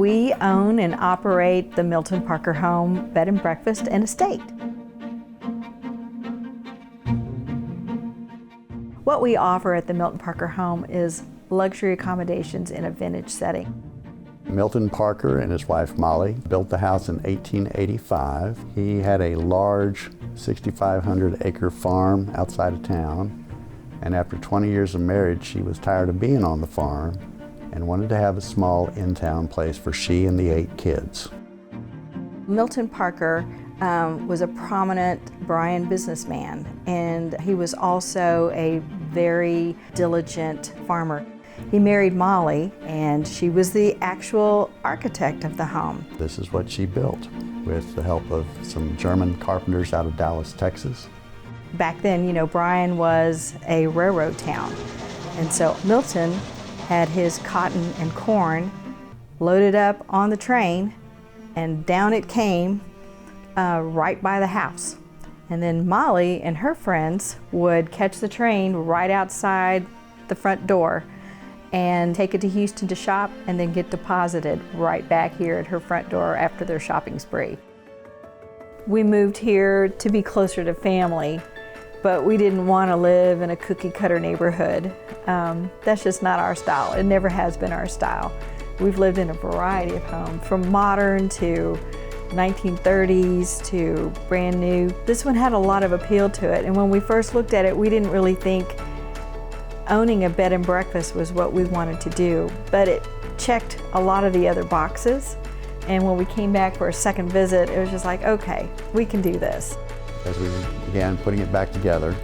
We own and operate the Milton Parker Home Bed and Breakfast and Estate. What we offer at the Milton Parker Home is luxury accommodations in a vintage setting. Milton Parker and his wife Molly built the house in 1885. He had a large 6,500-acre farm outside of town, and after 20 years of marriage, she was tired of being on the farm and wanted to have a small in-town place for she and the 8 kids. Milton Parker was a prominent Bryan businessman, and he was also a very diligent farmer. He married Molly, and she was the actual architect of the home. This is what she built with the help of some German carpenters out of Dallas, Texas. Back then, you know, Bryan was a railroad town, and so Milton had his cotton and corn loaded up on the train, and down it came right by the house. And then Molly and her friends would catch the train right outside the front door and take it to Houston to shop, and then get deposited right back here at her front door after their shopping spree. We moved here to be closer to family, but we didn't want to live in a cookie cutter neighborhood. That's just not our style. It never has been our style. We've lived in a variety of homes, from modern to 1930s to brand new. This one had a lot of appeal to it, and when we first looked at it, we didn't really think owning a bed and breakfast was what we wanted to do, but it checked a lot of the other boxes, and when we came back for a second visit, it was just like, okay, we can do this. As we began putting it back together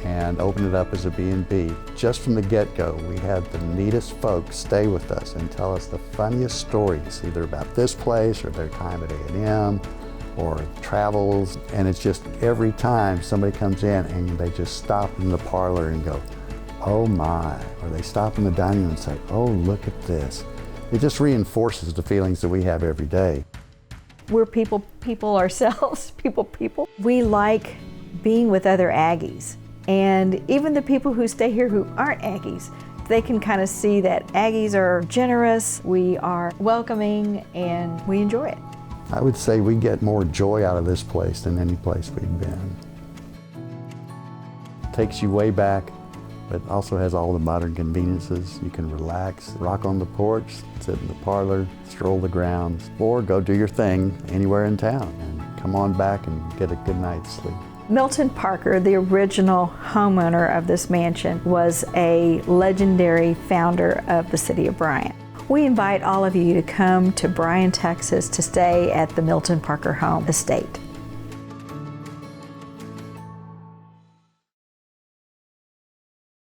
and opened it up as a B&B, just from the get-go, we had the neatest folks stay with us and tell us the funniest stories, either about this place or their time at A&M or travels. And it's just every time somebody comes in and they just stop in the parlor and go, oh my, or they stop in the dining room and say, oh, look at this. It just reinforces the feelings that we have every day. We're people ourselves, people. We like being with other Aggies. And even the people who stay here who aren't Aggies, they can kind of see that Aggies are generous, we are welcoming, and we enjoy it. I would say we get more joy out of this place than any place we've been. It takes you way back, but also has all the modern conveniences. You can relax, rock on the porch, sit in the parlor, stroll the grounds, or go do your thing anywhere in town and come on back and get a good night's sleep. Milton Parker, the original homeowner of this mansion, was a legendary founder of the city of Bryan. We invite all of you to come to Bryan, Texas to stay at the Milton Parker Home Estate.